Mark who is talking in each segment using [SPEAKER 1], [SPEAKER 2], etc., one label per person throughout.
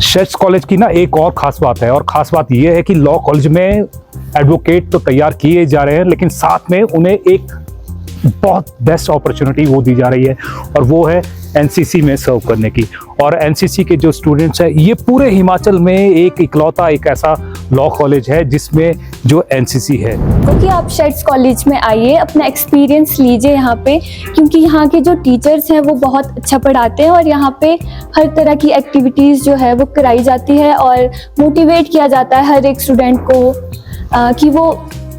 [SPEAKER 1] Shades college की ना एक और खास बात है, और खास बात यह है कि लॉ कॉलेज में एडवोकेट तो तैयार किए जा रहे हैं, लेकिन साथ में उन्हें एक बहुत बेस्ट अपॉर्चुनिटी वो दी जा रही है, और वो है एनसीसी में सर्व करने की। और एनसीसी के जो स्टूडेंट्स हैं, ये पूरे हिमाचल में एक इकलौता एक ऐसा लॉ कॉलेज है जिसमें जो एनसीसी है।
[SPEAKER 2] क्योंकि आप शेड्स कॉलेज में आइए, अपना एक्सपीरियंस लीजिए यहाँ पे, क्योंकि यहाँ के जो टीचर्स हैं वो बहुत अच्छा पढ़ाते हैं, और यहाँ पे हर तरह की एक्टिविटीज़ जो है वो कराई जाती है, और मोटिवेट किया जाता है हर एक स्टूडेंट को कि वो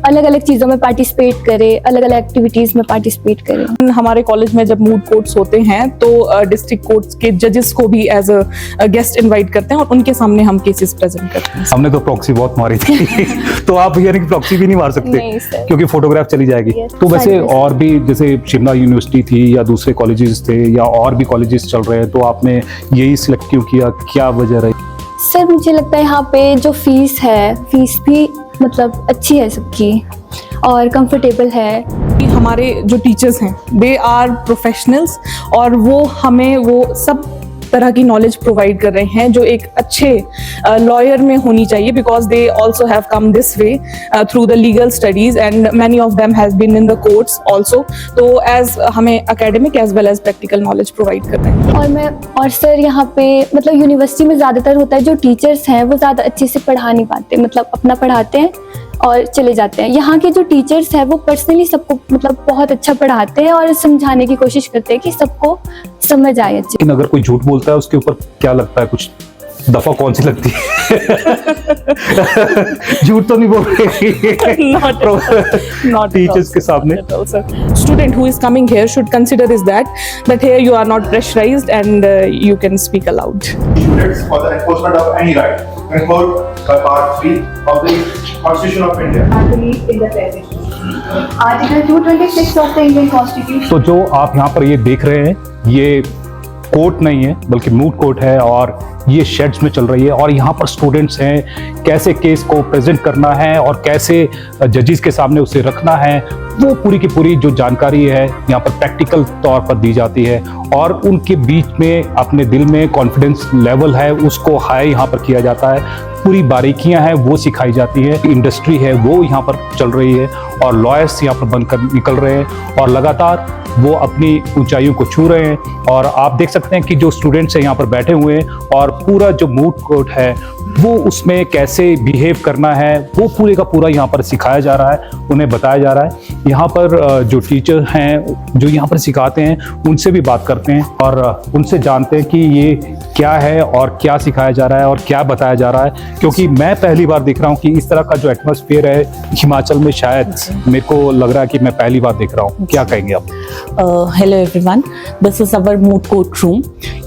[SPEAKER 2] अलग अलग चीज़ों में पार्टिसिपेट करे, अलग अलग एक्टिविटीज़ में पार्टिसिपेट करे।
[SPEAKER 3] हमारे कॉलेज में जब मूड कोर्ट्स होते हैं तो डिस्ट्रिक्ट कोर्ट्स के जजेस को भी एज अ गेस्ट इनवाइट करते हैं, और उनके सामने हम केसेस प्रेजेंट करते हैं।
[SPEAKER 1] हमने तो प्रॉक्सी बहुत मारी थी तो आप यानी कि प्रॉक्सी भी नहीं मार सकते?
[SPEAKER 2] नहीं सर,
[SPEAKER 1] क्योंकि फोटोग्राफ चली जाएगी। तो वैसे और भी जैसे शिमला यूनिवर्सिटी थी या दूसरे कॉलेजेस थे या और भी कॉलेजेस चल रहे हैं, तो आपने यही सिलेक्ट क्यों किया, क्या वजह रही?
[SPEAKER 2] सर मुझे लगता है यहाँ पे जो फीस है, फीस भी मतलब अच्छी है सबकी और कंफर्टेबल है।
[SPEAKER 3] हमारे जो टीचर्स हैं दे आर प्रोफेशनल्स, और वो हमें वो सब तरह की नॉलेज प्रोवाइड कर रहे हैं जो एक अच्छे लॉयर में होनी चाहिए, because they also have come this way through the legal studies, and many of them has been in the courts also. तो एज हमें academic as well as practical knowledge provide कर रहे हैं।
[SPEAKER 2] और सर यहाँ पे मतलब यूनिवर्सिटी में ज़्यादातर होता है जो टीचर्स हैं वो ज़्यादा अच्छे से पढ़ा नहीं पाते, मतलब अपना पढ़ाते हैं और चले जाते हैं। यहाँ के जो टीचर्स हैं वो पर्सनली सबको मतलब बहुत अच्छा पढ़ाते हैं और समझाने की कोशिश करते हैं कि सबको समझ आए अच्छे।
[SPEAKER 1] लेकिन अगर कोई झूठ बोलता है उसके ऊपर क्या लगता है, कुछ दफा कौन सी लगती है? झूठ तो नहीं बोल रही
[SPEAKER 3] not
[SPEAKER 1] टीचर्स के सामने।
[SPEAKER 3] Student who is coming here should consider is that here you are not pressurized and you can speak aloud.
[SPEAKER 4] Units for the enforcement of any right conferred by Part 3 of the Constitution of India.
[SPEAKER 5] I believe in the privacy. Article 226 of the Indian Constitution.
[SPEAKER 1] तो जो आप यहाँ पर ये देख रहे हैं, ये कोर्ट नहीं है बल्कि मूड कोर्ट है, और ये शेड्स में चल रही है। और यहाँ पर स्टूडेंट्स हैं, कैसे केस को प्रेजेंट करना है और कैसे जजेस के सामने उसे रखना है, वो पूरी की पूरी जो जानकारी है यहाँ पर प्रैक्टिकल तौर पर दी जाती है। और उनके बीच में अपने दिल में कॉन्फिडेंस लेवल है उसको हाई यहाँ पर किया जाता है, पूरी बारीकियां हैं वो सिखाई जाती है। इंडस्ट्री है वो यहाँ पर चल रही है, और लॉयर्स यहाँ पर बनकर निकल रहे हैं, और लगातार वो अपनी ऊंचाइयों को छू रहे हैं। और आप देख सकते हैं कि जो स्टूडेंट्स हैं यहाँ पर बैठे हुए हैं, और पूरा जो मूड कोर्ट है वो उसमें कैसे बिहेव करना है वो पूरे का पूरा यहाँ पर सिखाया जा रहा है, उन्हें बताया जा रहा है। यहाँ पर जो टीचर हैं जो यहाँ पर सिखाते हैं उनसे भी बात करते हैं और उनसे जानते हैं कि ये क्या है और क्या सिखाया जा रहा है और क्या बताया जा रहा है। क्योंकि मैं पहली बार देख रहा हूँ कि इस तरह का जो एटमॉस्फेयर है हिमाचल में, शायद मेरे को लग रहा है कि मैं पहली बार देख रहा हूँ। क्या कहेंगे आप?
[SPEAKER 6] Hello everyone, this is our moot court room.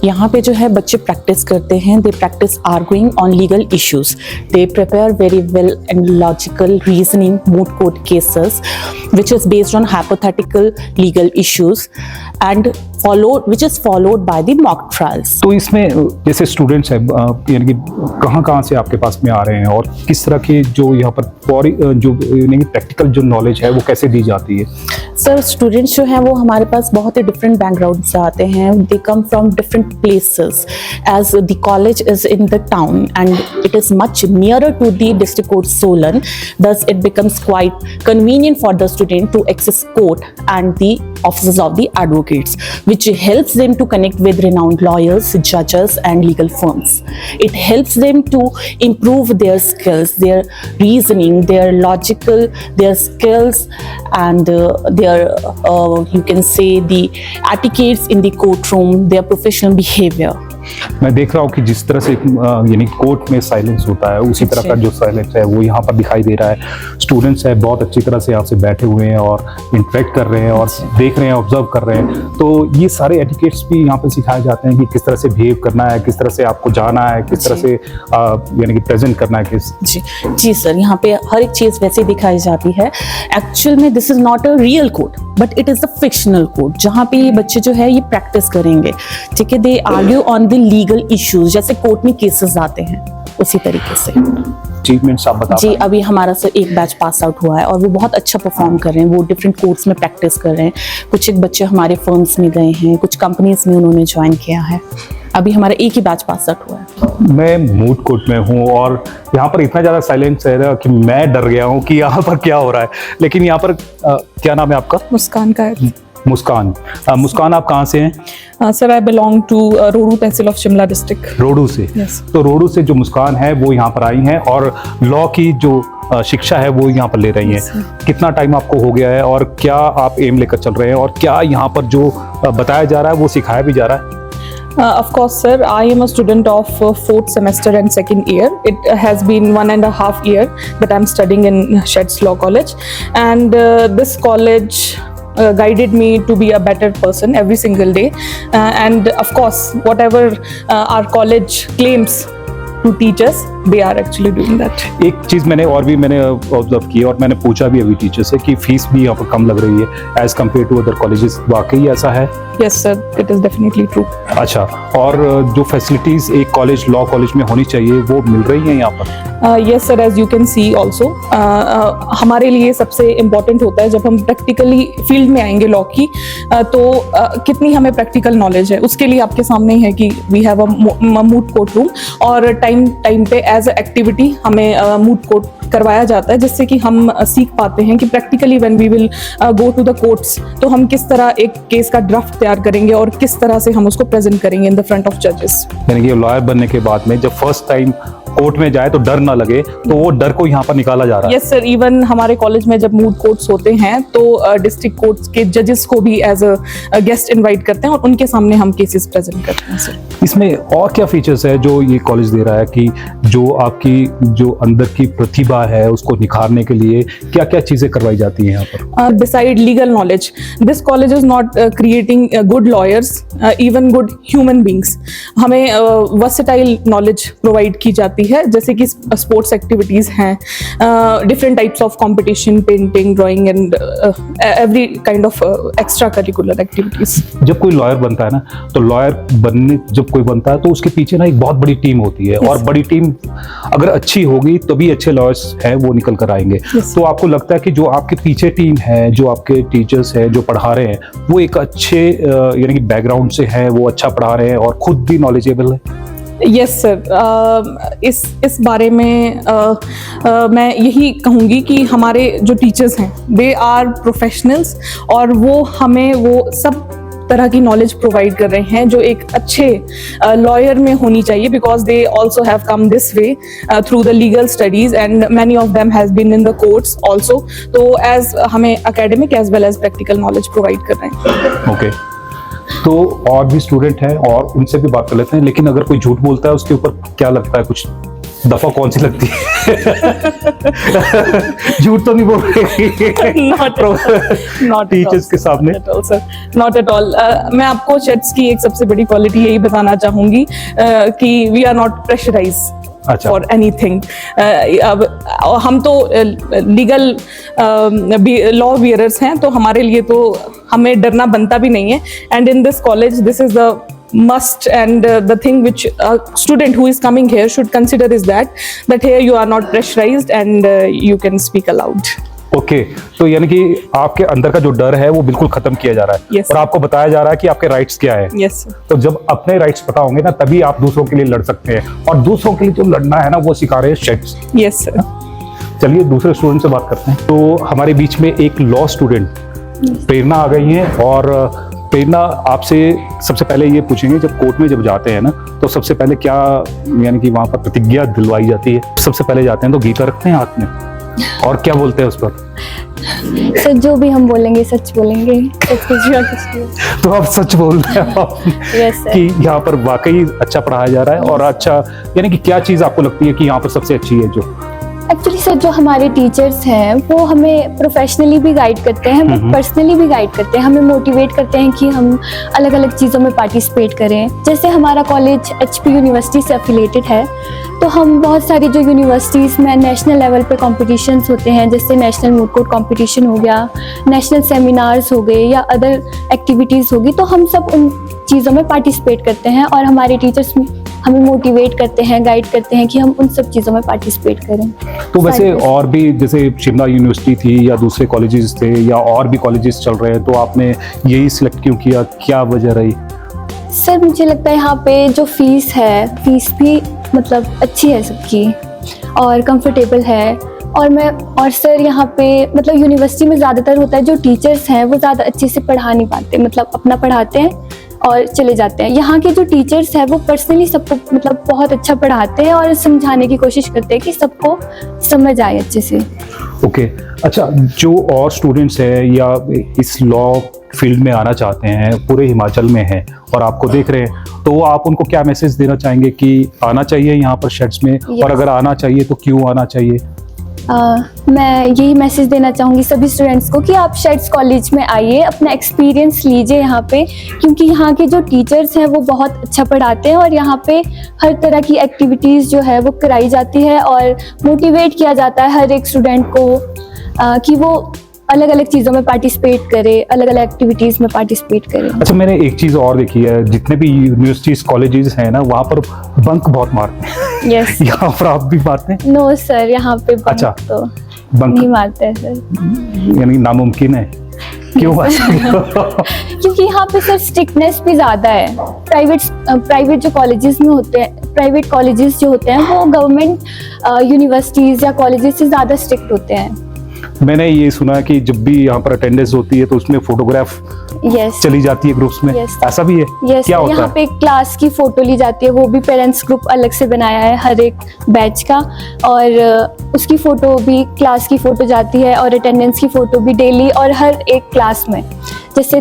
[SPEAKER 6] यहाँ पे जो है बच्चे प्रैक्टिस करते हैं, they practice arguing on legal issues. They prepare very well and logical reasoning moot court cases, which is based on hypothetical legal issues and which is followed by the mock trials.
[SPEAKER 1] तो इसमें जैसे students हैं यानी कि कहाँ से आपके पास में आ रहे हैं, और किस तरह की जो यहाँ पर जो प्रैक्टिकल जो नॉलेज है वो कैसे दी जाती है?
[SPEAKER 6] सर स्टूडेंट्स जो हैं वो हमारे पास बहुत ही डिफरेंट बैकग्राउंड से आते हैं। They come from different places, as the college is in the town and it is much nearer to the district court Solan. Thus it becomes quite convenient for the student to access court and the offices of the advocates, which helps them to connect with renowned lawyers, judges and legal firms. It helps them to improve their skills, their reasoning, their logical, their skills and their you can say the etiquettes in the courtroom, their professional behavior.
[SPEAKER 1] मैं देख रहा हूँ कि जिस तरह से यानी court में साइलेंस होता है उसी तरह का जो साइलेंस है वो यहाँ पर दिखाई दे रहा है। स्टूडेंट्स हैं बहुत अच्छी तरह से यहाँ से बैठे हुए हैं और इंटरेक्ट कर रहे हैं और देख रहे हैं, ऑब्जर्व कर रहे हैं। तो ये सारे एटिकेट्स भी यहाँ पर सिखाए जाते हैं कि किस तरह से बिहेव करना है, किस तरह से आपको जाना है, किस तरह से यानी कि प्रेजेंट करना है।
[SPEAKER 6] जी सर, यहाँ पे हर एक चीज़ वैसे दिखाई जाती है। एक्चुअल में this is not a real court but it is a fictional court, जहाँ पे ये बच्चे जो है ये प्रैक्टिस करेंगे। ठीक है, दे argue on the legal issues, जैसे कोर्ट में केसेस आते हैं उसी तरीके से।
[SPEAKER 1] अचीवमेंट्स आप बता
[SPEAKER 6] जी,
[SPEAKER 1] पाएं?
[SPEAKER 6] अभी हमारा से एक बैच पास आउट हुआ है और वो बहुत अच्छा परफॉर्म कर रहे हैं। वो डिफरेंट कोर्स में प्रैक्टिस कर रहे हैं। कुछ एक बच्चे हमारे फर्म्स में गए हैं, कुछ कंपनीज में उन्होंने ज्वाइन किया है। अभी हमारा एक ही बैच पास आउट हुआ है।
[SPEAKER 1] मैं मूड कोर्ट में हूँ और यहाँ पर इतना ज़्यादा साइलेंस है ना कि मैं डर गया हूँ कि यहाँ पर क्या हो रहा है। लेकिन यहाँ पर क्या नाम है आपका?
[SPEAKER 3] मुस्कान का है।
[SPEAKER 1] मुस्कान। मुस्कान, आप कहाँ से हैं?
[SPEAKER 3] Sir I belong to Rohru tehsil of Shimla district.
[SPEAKER 1] Rohru से।
[SPEAKER 3] Yes.
[SPEAKER 1] तो रोडू से जो मुस्कान है वो यहाँ पर आई हैं और लॉ की जो शिक्षा है वो यहाँ पर ले रही हैं। कितना टाइम आपको हो गया है और क्या आप एम लेकर चल रहे हैं और क्या यहाँ पर जो बताया जा रहा है वो सिखाया भी जा रहा है?
[SPEAKER 3] Of course, sir. I am a student of fourth semester and second year. It has been 1.5 years that I'm studying in Sheds Law College, and this college guided me to be a better person every single day. And of course, whatever our college claims to teach us, they are actually doing that.
[SPEAKER 1] एक चीज़ मैंने observe की और मैंने पूछा भी अभी teacher से कि फीस भी यहाँ पर कम लग रही है as compare to other colleges. वाकई ऐसा है?
[SPEAKER 3] Yes, sir. It is definitely true.
[SPEAKER 1] अच्छा, और जो फैसिलिटीज एक कॉलेज लॉ कॉलेज में होनी चाहिए वो मिल रही हैं यहाँ पर?
[SPEAKER 3] Yes, sir. As you can see also, हमारे लिए सबसे इम्पोर्टेंट होता है जब हम प्रैक्टिकली फील्ड में आएंगे लॉ की, तो कितनी हमें प्रैक्टिकल नॉलेज है उसके लिए आपके सामने ही है कि we have a moot court room, और टाइम पे एज अ एक्टिविटी हमें मूट कोर्ट करवाया जाता है, जिससे कि हम सीख पाते हैं कि practically when we will go to the courts तो हम किस तरह एक केस का ड्राफ्ट तैयार करेंगे और किस तरह से हम उसको प्रेजेंट करेंगे इन द फ्रंट ऑफ जजेस।
[SPEAKER 1] यानी कि लॉयर बनने के बाद में जब फर्स्ट टाइम कोर्ट में जाए तो डर ना लगे, तो वो डर को यहाँ पर निकाला जा रहा है।
[SPEAKER 3] यस सर, इवन हमारे कॉलेज में जब मूड कोर्ट्स होते हैं तो डिस्ट्रिक्ट कोर्ट्स के जजेस को भी एज अ गेस्ट इनवाइट करते हैं और उनके सामने हम केसेस प्रेजेंट करते हैं सर।
[SPEAKER 1] इसमें और क्या फीचर्स है जो ये कॉलेज दे रहा है कि जो आपकी जो अंदर की प्रतिभा है उसको निखारने के लिए क्या क्या चीजें करवाई जाती हैं यहाँ पर?
[SPEAKER 3] Beside legal knowledge, this college is not creating good lawyers, even good human beings. हमें versatile knowledge provide की जाती है, जैसे कि स्पोर्ट्स एक्टिविटीज हैं, different types of competition, painting, drawing and every kind of extra curricular activities.
[SPEAKER 1] जब कोई lawyer बनता है ना, तो लॉयर बनने जब कोई बनता है तो उसके पीछे ना एक बहुत बड़ी टीम होती है, और बड़ी टीम अगर अच्छी होगी तभी अच्छे लॉयर्स हैं वो निकल कर आएंगे। तो आपको लगता है कि जो आपके पीछे टीम है, जो आपके टीचर्स हैं जो पढ़ा रहे हैं, वो एक अच्छे यानी कि बैकग्राउंड से है, वो अच्छा पढ़ा रहे हैं और खुद भी नॉलेजेबल है?
[SPEAKER 3] यस सर, इस बारे में मैं यही कहूँगी कि हमारे जो टीचर्स हैं दे आर प्रोफेशनल्स, और वो हमें वो सब तरह की नॉलेज प्रोवाइड कर रहे हैं जो एक अच्छे लॉयर में होनी चाहिए, because they also have come this way through the legal studies and many of them has been in the courts also. तो एज हमें academic as well as practical knowledge provide कर रहे हैं।
[SPEAKER 1] ओके, तो और भी स्टूडेंट हैं और उनसे भी बात कर लेते हैं, लेकिन अगर कोई झूठ बोलता है उसके ऊपर क्या लगता है, कुछ दफा कौन सी लगती है? झूठ तो नहीं बोल रहे
[SPEAKER 3] Not
[SPEAKER 1] टीचर्स के सामने?
[SPEAKER 3] Not at all. मैं आपको शेड्स की एक सबसे बड़ी क्वालिटी यही बताना चाहूंगी कि वी आर नॉट प्रेशराइज
[SPEAKER 1] अच्छा।
[SPEAKER 3] For anything. अब हम तो लीगल लॉ बियरर्स हैं, तो हमारे लिए तो हमें डरना बनता भी नहीं है। And in this college this is the must and the thing which a student who is coming here should consider is that here you are not pressurized and you can speak aloud.
[SPEAKER 1] Okay, तो यानी कि आपके अंदर का जो डर है वो बिल्कुल खत्म किया जा रहा है।
[SPEAKER 3] Yes.
[SPEAKER 1] और आपको बताया जा रहा है कि आपके राइट्स क्या है।
[SPEAKER 3] Yes sir.
[SPEAKER 1] तो जब अपने राइट्स पता होंगे ना, तभी आप दूसरों के लिए लड़ सकते हैं, और दूसरों के लिए जो लड़ना है ना वो सिखा रहे हैं शेड्स।
[SPEAKER 3] Yes sir.
[SPEAKER 1] चलिए दूसरे स्टूडेंट से बात करते हैं। तो हमारे बीच में एक लॉ स्टूडेंट प्रेरणा आ गई है, और प्रेरणा आपसे सबसे पहले ये पूछेंगे, जब कोर्ट में जब जाते हैं ना तो सबसे पहले क्या यानी कि वहाँ पर प्रतिज्ञा दिलवाई जाती है? सबसे पहले जाते हैं तो गीता रखते हैं हाथ में, और क्या बोलते हैं उस पर?
[SPEAKER 2] सर जो भी हम बोलेंगे सच बोलेंगे, सच कुछ।
[SPEAKER 1] तो आप सच बोल रहे हैं
[SPEAKER 2] यस सर।
[SPEAKER 1] कि यहाँ पर वाकई अच्छा पढ़ाया जा रहा है, और अच्छा यानी कि क्या चीज़ आपको लगती है कि यहाँ पर सबसे अच्छी है? जो
[SPEAKER 2] एक्चुअली सर जो हमारे टीचर्स हैं वो हमें प्रोफेशनली भी गाइड करते हैं, हमें पर्सनली भी गाइड करते हैं, हमें मोटिवेट करते हैं कि हम अलग अलग चीज़ों में पार्टिसिपेट करें। जैसे हमारा कॉलेज HP यूनिवर्सिटी से एफिलेटेड है, तो हम बहुत सारी जो यूनिवर्सिटीज़ में नेशनल लेवल पे कॉम्पिटिशन्स होते हैं, जैसे नेशनल मूड कोर्ट कॉम्पिटिशन हो गया, नेशनल सेमिनार्स हो गए या अदर एक्टिविटीज़ होगी, तो हम सब उन चीज़ों में पार्टिसिपेट करते हैं और हमारे टीचर्स हमें मोटिवेट करते हैं, गाइड करते हैं कि हम उन सब चीज़ों में पार्टिसिपेट करें।
[SPEAKER 1] तो वैसे
[SPEAKER 2] सारी चीज़ें।
[SPEAKER 1] और भी जैसे शिमला यूनिवर्सिटी थी या दूसरे कॉलेजेस थे या और भी कॉलेजेस चल रहे हैं, तो आपने यही सिलेक्ट क्यों किया, क्या वजह रही?
[SPEAKER 2] सर मुझे लगता है यहाँ पे जो फीस है, फीस भी मतलब अच्छी है सबकी और कंफर्टेबल है। और सर यहाँ पे मतलब यूनिवर्सिटी में ज़्यादातर होता है जो टीचर्स हैं वो ज़्यादा अच्छे से पढ़ा नहीं पाते, मतलब अपना पढ़ाते हैं और चले जाते हैं। यहाँ के जो टीचर्स हैं वो पर्सनली सबको मतलब बहुत अच्छा पढ़ाते हैं और समझाने की कोशिश करते हैं कि सबको समझ आए अच्छे से।
[SPEAKER 1] ओके अच्छा, जो और स्टूडेंट्स हैं या इस लॉ फील्ड में आना चाहते हैं, पूरे हिमाचल में हैं और आपको देख रहे हैं, तो आप उनको क्या मैसेज देना चाहेंगे कि आना चाहिए यहाँ पर शेड्स में?
[SPEAKER 2] Yes.
[SPEAKER 1] और अगर आना चाहिए तो क्यों आना चाहिए?
[SPEAKER 2] मैं यही मैसेज देना चाहूँगी सभी स्टूडेंट्स को कि आप शेड्स कॉलेज में आइए, अपना एक्सपीरियंस लीजिए यहाँ पे, क्योंकि यहाँ के जो टीचर्स हैं वो बहुत अच्छा पढ़ाते हैं और यहाँ पे हर तरह की एक्टिविटीज़ जो है वो कराई जाती है और मोटिवेट किया जाता है हर एक स्टूडेंट को कि वो अलग अलग चीज़ों में पार्टिसिपेट करे, अलग अलग एक्टिविटीज़ में पार्टिसिपेट करे।
[SPEAKER 1] अच्छा, मैंने एक चीज़ और देखी है, जितने भी यूनिवर्सिटीज कॉलेजेस हैं ना, वहाँ पर बंक बहुत मारते हैं।
[SPEAKER 2] यस।
[SPEAKER 1] यहाँ पर आप भी मारते हैं?
[SPEAKER 2] नो सर, यहाँ पे बंक
[SPEAKER 1] अच्छा,
[SPEAKER 2] तो
[SPEAKER 1] बंक
[SPEAKER 2] नहीं मारते हैं सर।
[SPEAKER 1] यानी नामुमकिन है? क्यों?
[SPEAKER 2] क्योंकि यहाँ पे सर स्ट्रिक्टनेस भी ज़्यादा है। प्राइवेट जो कॉलेजेस में होते हैं, प्राइवेट कॉलेजेस जो होते हैं वो गवर्नमेंट यूनिवर्सिटीज़ या कॉलेजेस से ज़्यादा स्ट्रिक्ट होते हैं।
[SPEAKER 1] मैंने ये सुना है कि जब भी यहाँ पर अटेंडेंस होती है तो उसमें फोटोग्राफ
[SPEAKER 2] यस
[SPEAKER 1] चली जाती है ग्रुप्स में।
[SPEAKER 2] Yes.
[SPEAKER 1] ऐसा भी है?
[SPEAKER 2] यस,
[SPEAKER 1] क्या होता
[SPEAKER 2] यहाँ
[SPEAKER 1] है?
[SPEAKER 2] पे क्लास की फोटो ली जाती है, वो भी पेरेंट्स ग्रुप अलग से बनाया है हर एक बैच का, और उसकी फ़ोटो भी, क्लास की फ़ोटो जाती है और अटेंडेंस की फ़ोटो भी डेली और हर एक क्लास में। जैसे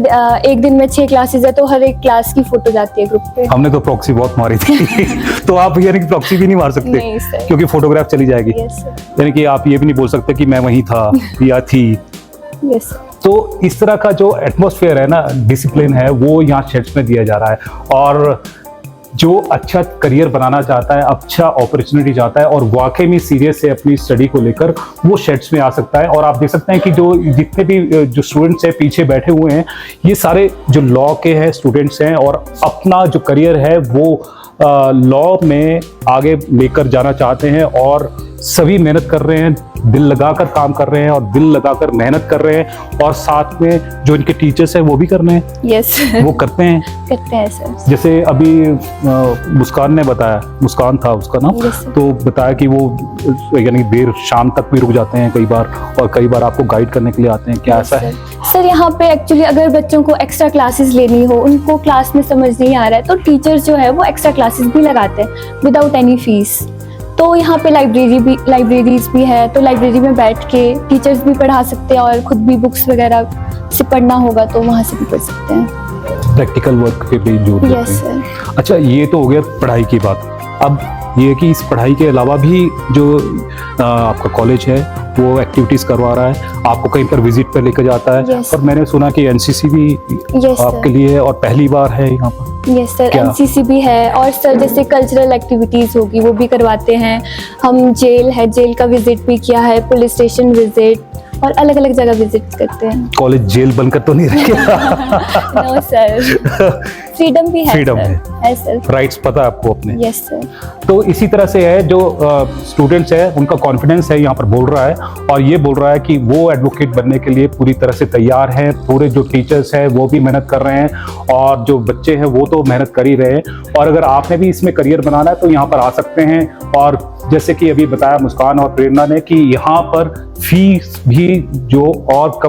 [SPEAKER 2] एक दिन में 6 क्लासेस है तो हर एक क्लास की फ़ोटो जाती है ग्रुप पे।
[SPEAKER 1] हमने तो प्रॉक्सी बहुत मारी थी तो आप यानी कि प्रॉक्सी भी नहीं मार सकते?
[SPEAKER 2] नहीं सर।
[SPEAKER 1] क्योंकि फोटोग्राफ चली जाएगी।
[SPEAKER 2] Yes sir.
[SPEAKER 1] यानी कि आप ये भी नहीं बोल सकते कि मैं वहीं था या थी।
[SPEAKER 2] यस।
[SPEAKER 1] तो इस तरह का जो एटमॉस्फेयर है ना, डिसिप्लिन है, वो यहाँ शेड्स में दिया जा रहा है। और जो अच्छा करियर बनाना चाहता है, अच्छा अपॉर्चुनिटी चाहता है और वाकई में सीरियस है अपनी स्टडी को लेकर, वो शेड्स में आ सकता है। और आप देख सकते हैं कि जो जितने भी जो स्टूडेंट्स हैं पीछे बैठे हुए हैं, ये सारे जो लॉ के हैं स्टूडेंट्स हैं और अपना जो करियर है वो लॉ में आगे लेकर जाना चाहते हैं और सभी मेहनत कर रहे हैं, दिल लगाकर काम कर रहे हैं और दिल लगाकर मेहनत कर रहे हैं। और साथ में जो इनके टीचर्स हैं वो भी कर रहे हैं।
[SPEAKER 2] यस।
[SPEAKER 1] वो करते हैं
[SPEAKER 2] सर।
[SPEAKER 1] जैसे अभी मुस्कान ने बताया, मुस्कान था उसका नाम,
[SPEAKER 2] Yes, sir.
[SPEAKER 1] तो बताया कि वो यानी देर शाम तक भी रुक जाते हैं कई बार, और कई बार आपको गाइड करने के लिए आते हैं। क्या ऐसा है?
[SPEAKER 2] सर यहाँ पे एक्चुअली अगर बच्चों को एक्स्ट्रा क्लासेस लेनी हो, उनको क्लास में समझ नहीं आ रहा है, तो टीचर्स जो है वो एक्स्ट्रा क्लासेस भी लगाते हैं विदाउट एनी फीस। तो यहाँ पे लाइब्रेरीज भी है, तो लाइब्रेरी में बैठ के टीचर्स भी पढ़ा सकते हैं और खुद भी बुक्स वगैरह से पढ़ना होगा तो वहाँ से भी पढ़ सकते हैं।
[SPEAKER 1] प्रैक्टिकल वर्क पे भी जोर देते
[SPEAKER 2] यस
[SPEAKER 1] हैं।
[SPEAKER 2] सर।
[SPEAKER 1] अच्छा, ये तो हो गया पढ़ाई की बात। अब ये है कि इस पढ़ाई के अलावा भी जो आपका कॉलेज है वो एक्टिविटीज करवा रहा है, आपको कहीं पर विजिट पे लेकर जाता है।
[SPEAKER 2] Yes.
[SPEAKER 1] और मैंने सुना कि एनसीसी भी
[SPEAKER 2] Yes,
[SPEAKER 1] आपके
[SPEAKER 2] sir.
[SPEAKER 1] लिए है और पहली बार है यहाँ पर।
[SPEAKER 2] यस सर,
[SPEAKER 1] क्या?
[SPEAKER 2] एनसीसी भी है और सर जैसे कल्चरल एक्टिविटीज़ होगी वो भी करवाते हैं। हम जेल का विजिट भी किया है, पुलिस स्टेशन विजिट, और अलग अलग जगह विजिट करते हैं।
[SPEAKER 1] कॉलेज जेल बनकर तो नहीं रखे?
[SPEAKER 2] नो सर, फ्रीडम भी है।
[SPEAKER 1] Freedom
[SPEAKER 2] है सर।
[SPEAKER 1] राइट्स पता है आपको अपने?
[SPEAKER 2] Yes sir.
[SPEAKER 1] तो इसी तरह से है, जो स्टूडेंट्स है उनका कॉन्फिडेंस है यहाँ पर बोल रहा है और ये बोल रहा है कि वो एडवोकेट बनने के लिए पूरी तरह से तैयार हैं। पूरे जो टीचर्स हैं वो भी मेहनत कर रहे हैं और जो बच्चे हैं वो तो मेहनत कर ही रहे हैं। और अगर आपने भी इसमें करियर बनाना है तो यहाँ पर आ सकते हैं। और जैसे कि अभी बताया मुस्कान और प्रेरणा ने कि यहाँ पर फीस भी जो और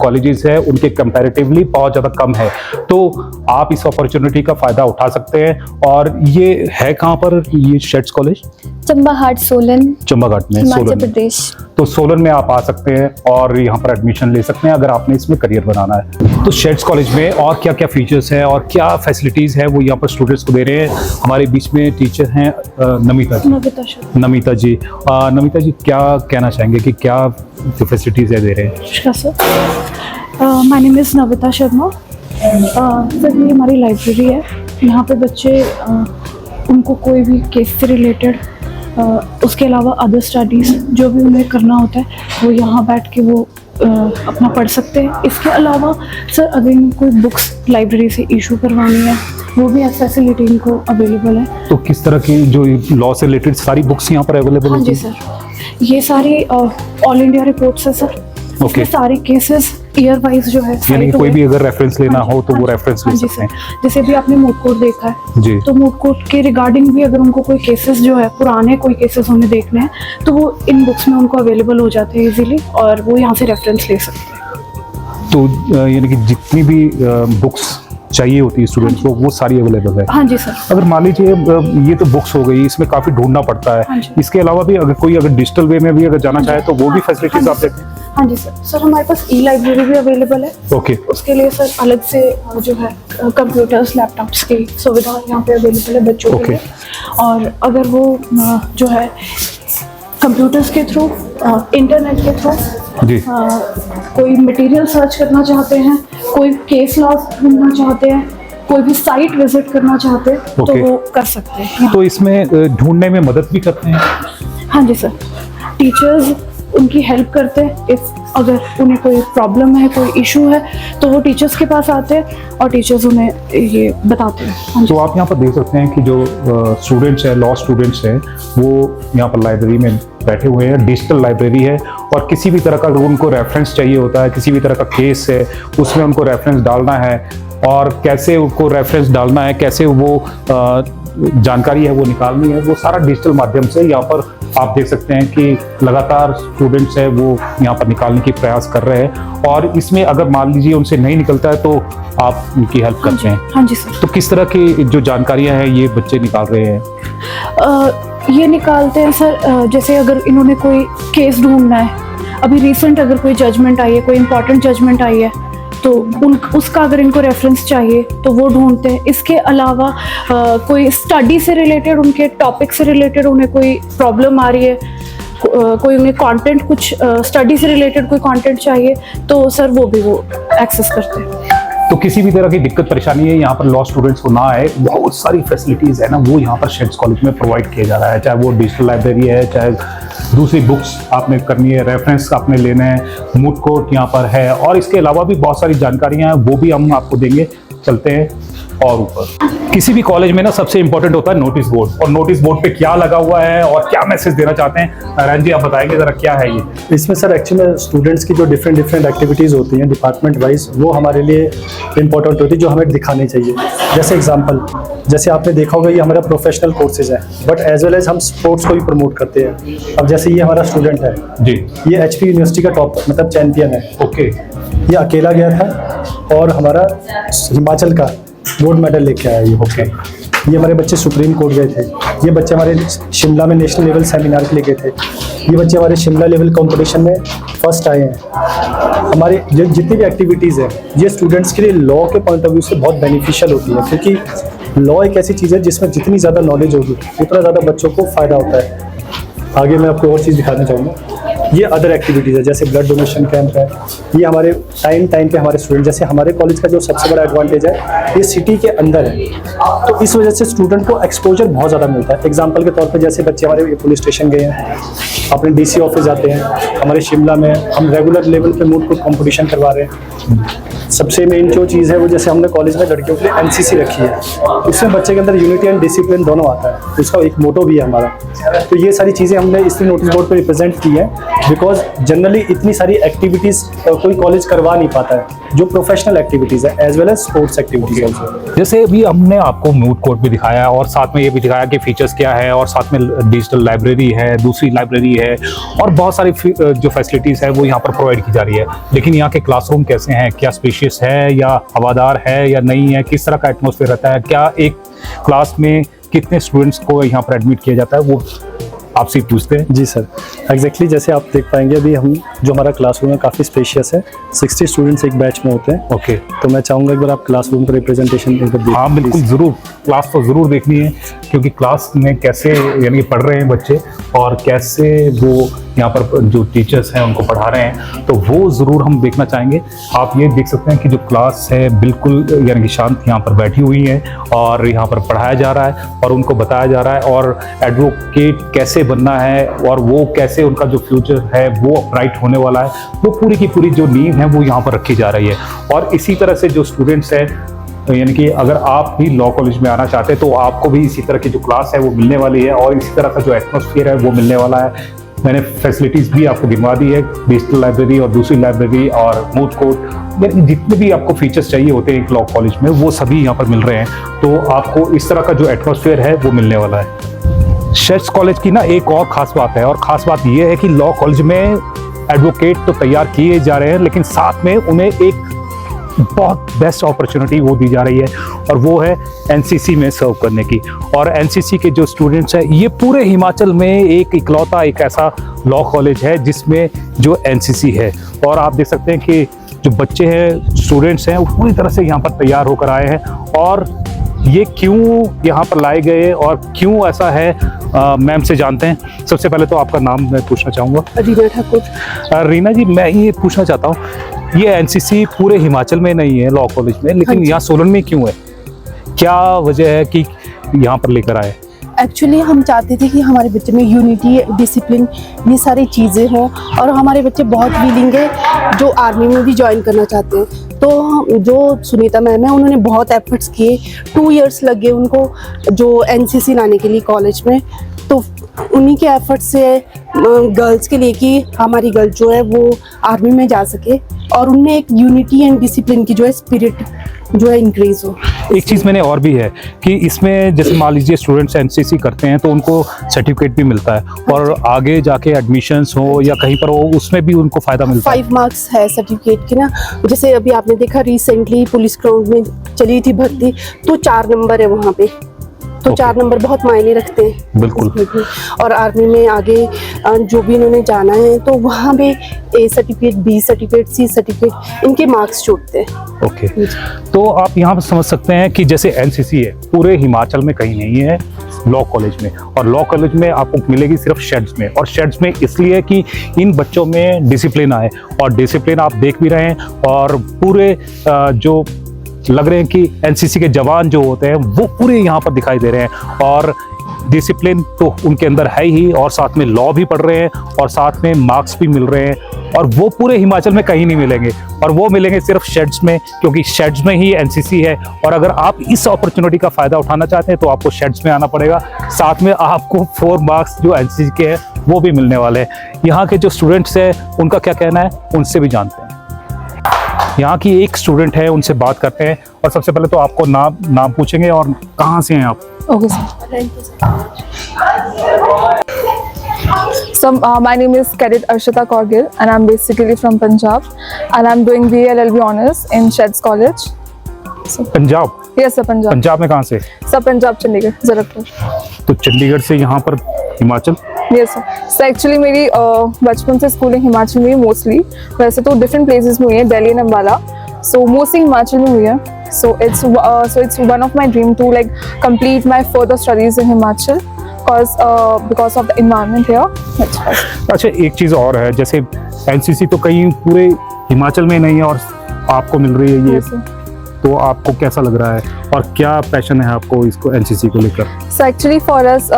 [SPEAKER 1] कॉलेजेस है उनके कंपैरेटिवली बहुत ज़्यादा कम है, तो आप इस अपॉर्चुनिटी का फ़ायदा उठा सकते हैं। और ये है कहाँ पर, ये शेड्स कॉलेज?
[SPEAKER 2] चंबाघाट, सोलन,
[SPEAKER 1] चंबाघाट में,
[SPEAKER 2] हिमाचल
[SPEAKER 1] सोलन में।
[SPEAKER 2] प्रदेश।
[SPEAKER 1] तो सोलन में आप आ सकते हैं और यहाँ पर एडमिशन ले सकते हैं अगर आपने इसमें करियर बनाना है। तो शेड्स कॉलेज में और क्या क्या फीचर्स हैं और क्या फैसिलिटीज़ है वो यहाँ पर स्टूडेंट्स को दे रहे हैं। हमारे बीच में टीचर हैं नमिता जी। नमिता जी क्या कहना चाहेंगे कि क्या फैसिलिटीज़ है दे रहे हैं?
[SPEAKER 7] नमस्कार sir, my name is Navita Sharma. Sir ये हमारी लाइब्रेरी है। यहाँ पे बच्चे उनको कोई भी केस से रिलेटेड, उसके अलावा अदर स्टडीज़ जो भी उन्हें करना होता है वो यहाँ बैठ के वो अपना पढ़ सकते हैं। इसके अलावा सर अगर कोई बुक्स लाइब्रेरी से इशू करवानी है वो भी फैसिलिटी इनको अवेलेबल है।
[SPEAKER 1] तो किस तरह की जो लॉ से रिलेटेड सारी बुक्स यहाँ पर अवेलेबल
[SPEAKER 7] हाँ
[SPEAKER 1] होती
[SPEAKER 7] जी
[SPEAKER 1] हैं?
[SPEAKER 7] सर, ये सारी ऑल इंडिया रिपोर्ट्स है सर।
[SPEAKER 1] ओके।
[SPEAKER 7] इसमें सारे केसेस ईयर वाइज जो है
[SPEAKER 1] यानी
[SPEAKER 7] cite
[SPEAKER 1] कि कोई
[SPEAKER 7] हुए।
[SPEAKER 1] भी अगर रेफरेंस लेना
[SPEAKER 7] हाँ जी,
[SPEAKER 1] हो तो
[SPEAKER 7] हाँ
[SPEAKER 1] वो
[SPEAKER 7] जी,
[SPEAKER 1] रेफरेंस
[SPEAKER 7] हाँ
[SPEAKER 1] ले
[SPEAKER 7] जी
[SPEAKER 1] सकते
[SPEAKER 7] सर।
[SPEAKER 1] हैं।
[SPEAKER 7] जैसे भी आपने मूड कोर्ट देखा है,
[SPEAKER 1] जी।
[SPEAKER 7] तो मूड कोर्ट के रिगार्डिंग भी अगर उनको कोई केसेस जो है पुराने कोई केसेस उन्हें देखने हैं तो वो इन बुक्स में उनको अवेलेबल हो जाते हैं इजीली, और वो यहाँ से रेफरेंस ले सकते हैं।
[SPEAKER 1] तो यानी कि जितनी भी बुक्स चाहिए होती है स्टूडेंट्स को वो सारी अवेलेबल है।
[SPEAKER 7] हाँ जी सर।
[SPEAKER 1] अगर मान लीजिए ये तो बुक्स हो गई, इसमें काफ़ी ढूंढना पड़ता
[SPEAKER 7] हाँ
[SPEAKER 1] है,
[SPEAKER 7] जी।
[SPEAKER 1] इसके अलावा भी अगर कोई अगर डिजिटल वे में भी अगर जाना चाहे तो वो भी फैसिलिटीज आप देते हैं?
[SPEAKER 7] हाँ जी सर। सर हमारे पास ई लाइब्रेरी भी अवेलेबल है।
[SPEAKER 1] ओके।
[SPEAKER 7] उसके लिए सर अलग से जो है कंप्यूटर्स लैपटॉप्स की सुविधा यहाँ पे अवेलेबल है बच्चों के
[SPEAKER 1] ओके।
[SPEAKER 7] लिए। और अगर वो जो है कंप्यूटर्स के थ्रू, इंटरनेट के थ्रू
[SPEAKER 1] जी।
[SPEAKER 7] कोई मटेरियल सर्च करना चाहते हैं, कोई केस लॉ ढूंढना चाहते हैं, कोई भी साइट विजिट करना चाहते हैं तो
[SPEAKER 1] ओके।
[SPEAKER 7] वो कर सकते हैं।
[SPEAKER 1] तो इसमें ढूंढने में मदद भी करते हैं?
[SPEAKER 7] हाँ जी सर, टीचर्स उनकी हेल्प करते हैं। इफ अगर उन्हें कोई प्रॉब्लम है, कोई इशू है, तो वो टीचर्स के पास आते हैं और टीचर्स उन्हें ये बताते हैं। हाँ जी।
[SPEAKER 1] तो आप यहाँ पर देख सकते हैं कि जो स्टूडेंट्स हैं, लॉ स्टूडेंट्स हैं, वो यहाँ पर लाइब्रेरी में बैठे हुए हैं। डिजिटल लाइब्रेरी है और किसी भी तरह का अगर उनको रेफरेंस चाहिए होता है, किसी भी तरह का केस है, उसमें उनको रेफरेंस डालना है और कैसे उनको रेफरेंस डालना है, कैसे वो जानकारी है वो निकालनी है, वो सारा डिजिटल माध्यम से यहाँ पर आप देख सकते हैं कि लगातार स्टूडेंट्स है वो यहाँ पर निकालने की प्रयास कर रहे हैं। और इसमें अगर मान लीजिए उनसे नहीं निकलता है तो आप उनकी हेल्प करते हैं।
[SPEAKER 7] हाँ जी सर।
[SPEAKER 1] तो किस तरह की जो जानकारियां हैं ये बच्चे निकाल रहे हैं?
[SPEAKER 7] ये निकालते हैं सर, जैसे अगर इन्होंने कोई केस ढूंढना है, अभी रिसेंट अगर कोई जजमेंट आई है, कोई इंपॉर्टेंट जजमेंट आई है, तो उसका अगर इनको रेफरेंस चाहिए तो वो ढूंढते हैं। इसके अलावा कोई स्टडी से रिलेटेड, उनके टॉपिक से रिलेटेड उन्हें कोई प्रॉब्लम आ रही है, कोई उन्हें कंटेंट, कुछ स्टडी से रिलेटेड कोई कंटेंट चाहिए, तो सर वो भी वो एक्सेस करते हैं।
[SPEAKER 1] तो किसी भी तरह की दिक्कत परेशानी है यहाँ पर लॉ स्टूडेंट्स को ना आए, बहुत सारी फैसिलिटीज़ है ना वो यहाँ पर शेड्स कॉलेज में प्रोवाइड किया जा रहा है। चाहे वो डिजिटल लाइब्रेरी है, चाहे दूसरी बुक्स आपने करनी है, रेफरेंस आपने लेना है, मूड कोर्ट यहाँ पर है, और इसके अलावा भी बहुत सारी जानकारियाँ हैं वो भी हम आपको देंगे। चलते हैं और ऊपर। किसी भी कॉलेज में ना सबसे इंपॉर्टेंट होता है नोटिस बोर्ड, और नोटिस बोर्ड पे क्या लगा हुआ है और क्या मैसेज देना चाहते हैं, नारायण जी आप बताएंगे जरा क्या है ये?
[SPEAKER 8] इसमें सर एक्चुअली में स्टूडेंट्स की जो डिफरेंट एक्टिविटीज़ होती हैं डिपार्टमेंट वाइज, वो हमारे लिए इंपॉर्टेंट होती है, जो हमें दिखानी चाहिए। जैसे एग्जांपल, जैसे आपने देखा होगा ये हमारा प्रोफेशनल कोर्सेज है, बट एज वेल एज हम स्पोर्ट्स को भी प्रमोट करते हैं। अब जैसे ये हमारा स्टूडेंट है
[SPEAKER 1] जी,
[SPEAKER 8] ये HP यूनिवर्सिटी का टॉप मतलब चैंपियन है।
[SPEAKER 1] ओके।
[SPEAKER 8] ये अकेला गया था और हमारा हिमाचल का गोल्ड मेडल लेके आया ये।
[SPEAKER 1] ओके।
[SPEAKER 8] ये हमारे बच्चे सुप्रीम कोर्ट गए थे। ये बच्चे हमारे शिमला में नेशनल लेवल सेमिनार के लिए गए थे। ये बच्चे हमारे शिमला लेवल कंपटीशन में फर्स्ट आए हैं। हमारे जितनी भी एक्टिविटीज़ हैं ये स्टूडेंट्स के लिए लॉ के पॉइंट ऑफ व्यू से बहुत बेनिफिशियल होती है, क्योंकि लॉ एक ऐसी चीज़ है जिसमें जितनी ज़्यादा नॉलेज होगी उतना ज़्यादा बच्चों को फ़ायदा होता है। आगे मैं आपको और चीज़ दिखाना चाहूँगा। ये अदर एक्टिविटीज़ है, जैसे ब्लड डोनेशन कैंप है। ये हमारे टाइम पे हमारे स्टूडेंट, जैसे हमारे कॉलेज का जो सबसे बड़ा एडवांटेज है ये सिटी के अंदर है, तो इस वजह से स्टूडेंट को एक्सपोजर बहुत ज़्यादा मिलता है। एग्जांपल के तौर पे जैसे बच्चे हमारे पुलिस स्टेशन गए हैं, अपने DC ऑफिस जाते हैं, हमारे शिमला में हम रेगुलर लेवल पे मूड कोर्ट कॉम्पिटिशन करवा रहे हैं। सबसे मेन जो चीज़ है वो जैसे हमने कॉलेज में लड़कियों के लिए NCC रखी है, उसमें बच्चे के अंदर यूनिटी एंड डिसिप्लिन दोनों आता है, उसका एक मोटो भी है हमारा। तो ये सारी चीज़ें हमने इसलिए नोटिस बोर्ड पे रिप्रेजेंट की है, बिकॉज जनरली इतनी सारी एक्टिविटीज़ कोई कॉलेज करवा नहीं पाता है, जो प्रोफेशनल एक्टिविटीज़ है as well as sports activities also.
[SPEAKER 1] जैसे अभी हमने आपको मूड कोर्ट भी दिखाया और साथ में ये भी दिखाया कि फीचर्स क्या है, और साथ में डिजिटल लाइब्रेरी है, दूसरी लाइब्रेरी है, और बहुत सारी जो फैसिलिटीज़ है वो यहाँ पर प्रोवाइड की जा रही है। लेकिन यहाँ के क्लासरूम कैसे हैं, क्या स्पेशियस है या हवादार है या नहीं है, किस तरह का एटमॉस्फेयर रहता है, क्या एक क्लास में कितने स्टूडेंट्स को यहाँ पर एडमिट किया जाता है, वो आपसे पूछते हैं।
[SPEAKER 8] जी सर, एग्जैक्टली जैसे आप देख पाएंगे अभी हम जो हमारा क्लासरूम है काफ़ी स्पेशियस है, 60 स्टूडेंट्स एक बैच में होते हैं।
[SPEAKER 1] ओके।
[SPEAKER 8] तो मैं चाहूँगा एक बार आप क्लासरूम का रिप्रेजेंटेशन
[SPEAKER 1] हाँ बिल्कुल ज़रूर, क्लास तो ज़रूर देखनी है, क्योंकि क्लास में कैसे यानी पढ़ रहे हैं बच्चे और कैसे वो यहाँ पर जो टीचर्स हैं उनको पढ़ा रहे हैं, तो वो ज़रूर हम देखना चाहेंगे। आप ये देख सकते हैं कि जो क्लास है बिल्कुल यानी कि शांत यहाँ पर बैठी हुई है और यहाँ पर पढ़ाया जा रहा है और उनको बताया जा रहा है, और एडवोकेट कैसे बनना है और वो कैसे उनका जो फ्यूचर है वो ब्राइट होने वाला है, वो पूरी की पूरी जो नींव है वो यहाँ पर रखी जा रही है। और इसी तरह से जो स्टूडेंट्स हैं यानी कि अगर आप भी लॉ कॉलेज में आना चाहते हैं तो आपको भी इसी तरह की जो क्लास है वो मिलने वाली है और इसी तरह का जो एटमॉस्फेयर है वो मिलने वाला है। मैंने फैसिलिटीज़ भी आपको गिनवा दी है, डिजिटल लाइब्रेरी और दूसरी लाइब्रेरी और मूड कोर्ट, जितने भी आपको फीचर्स चाहिए होते हैं एक लॉ कॉलेज में वो सभी यहाँ पर मिल रहे हैं। तो आपको इस तरह का जो एटमॉस्फेयर है वो मिलने वाला है। शेड्स कॉलेज की ना एक और ख़ास बात है, और ख़ास बात ये है कि लॉ कॉलेज में एडवोकेट तो तैयार किए जा रहे हैं, लेकिन साथ में उन्हें एक बहुत बेस्ट अपॉर्चुनिटी वो दी जा रही है और वो है एनसीसी में सर्व करने की। और एनसीसी के जो स्टूडेंट्स हैं, ये पूरे हिमाचल में एक इकलौता एक ऐसा लॉ कॉलेज है जिसमें जो एनसीसी है। और आप देख सकते हैं कि जो बच्चे हैं, स्टूडेंट्स हैं, वो पूरी तरह से यहाँ पर तैयार होकर आए हैं। और ये क्यों यहाँ पर लाए गए और क्यों ऐसा है, मैम से जानते हैं। सबसे पहले तो आपका नाम मैं पूछना चाहूँगा।
[SPEAKER 3] रीना ठाकुर।
[SPEAKER 1] रीना जी, मैं ये पूछना चाहता हूँ, ये एनसीसी पूरे हिमाचल में नहीं है लॉ कॉलेज में, लेकिन यहाँ सोलन में क्यों है? क्या वजह है कि यहाँ पर लेकर आए?
[SPEAKER 9] एक्चुअली हम चाहते थे कि हमारे बच्चे में यूनिटी, डिसिप्लिन, ये सारी चीज़ें हों, और हमारे बच्चे बहुत विलिंग है जो आर्मी में भी ज्वाइन करना चाहते हैं। तो जो सुनीता मैम है उन्होंने बहुत एफर्ट्स किए, 2 इयर्स लगे उनको जो एनसीसी लाने के लिए कॉलेज में। तो उन्हीं के एफर्ट से गर्ल्स के लिए कि हमारी गर्ल जो है वो आर्मी में जा सके, और उनने एक यूनिटी एंड डिसिप्लिन की जो है स्पिरिट जो है इंक्रीज हो।
[SPEAKER 1] एक चीज़ मैंने और भी है कि इसमें जैसे मान लीजिए स्टूडेंट्स एनसीसी करते हैं तो उनको सर्टिफिकेट भी मिलता है, और आगे जाके एडमिशन्स हो या कहीं पर हो उसमें भी उनको फ़ायदा मिलता है।
[SPEAKER 9] 5 मार्क्स है सर्टिफिकेट के ना। जैसे अभी आपने देखा रिसेंटली पुलिस ग्राउंड में चली थी भर्ती, तो 4 नंबर है वहाँ पे, तो 4 नंबर बहुत मायने रखते हैं।
[SPEAKER 1] बिल्कुल।
[SPEAKER 9] और आर्मी में आगे जो भी इन्होंने जाना है तो वहाँ भी A certificate, B certificate, C certificate, इनके मार्क्स छूटते हैं।
[SPEAKER 1] ओके, तो आप यहाँ पर समझ सकते हैं कि जैसे एनसीसी है पूरे हिमाचल में कहीं नहीं है लॉ कॉलेज में, और लॉ कॉलेज में आपको मिलेगी सिर्फ शेड्स में। और शेड्स में इसलिए कि इन बच्चों में डिसिप्लिन आए, और डिसिप्लिन आप देख भी रहे हैं, और पूरे जो लग रहे हैं कि एनसीसी के जवान जो होते हैं वो पूरे यहाँ पर दिखाई दे रहे हैं। और डिसिप्लिन तो उनके अंदर है ही, और साथ में लॉ भी पढ़ रहे हैं, और साथ में मार्क्स भी मिल रहे हैं, और वो पूरे हिमाचल में कहीं नहीं मिलेंगे, और वो मिलेंगे सिर्फ शेड्स में, क्योंकि शेड्स में ही एनसीसी है। और अगर आप इस अपॉर्चुनिटी का फ़ायदा उठाना चाहते हैं तो आपको शेड्स में आना पड़ेगा। साथ में आपको 4 मार्क्स जो एनसीसी के हैं वो भी मिलने वाले हैं। यहाँ के जो स्टूडेंट्स हैं उनका क्या कहना है, उनसे भी जानते हैं। यहाँ की एक स्टूडेंट है, उनसे बात करते हैं। और सबसे पहले तो आपको नाम पूछेंगे और कहाँ से हैं आप?
[SPEAKER 3] Okay sir. So my name is Cadet Arshita Korgil and I'm basically from Punjab and I'm doing BA LLB honors in Sheds College.
[SPEAKER 1] Punjab?
[SPEAKER 3] Yes sir, Punjab.
[SPEAKER 1] Punjab में कहाँ से?
[SPEAKER 3] सर पंजाब, चंडीगढ़, जरकपुर।
[SPEAKER 1] तो चंडीगढ़ से यहाँ पर Himachal?
[SPEAKER 3] Yes sir. Sir actually मेरी बचपन से स्कूलिंग हिमाचल में ही मोस्टली, वैसे तो डिफरेंट प्लेसेस में हुई है, Delhi and Ambala, so mostly Himachal में हुई है। So it's one of my dream to like complete my further studies in Himachal because of the environment here.
[SPEAKER 1] अच्छा, एक चीज़ और है, जैसे एनसीसी तो कहीं पूरे हिमाचल में नहीं है और आपको मिल रही है ये, तो आपको कैसा लग रहा है और क्या पैशन है आपको इसको एनसीसी को लेकर?
[SPEAKER 3] So actually for us,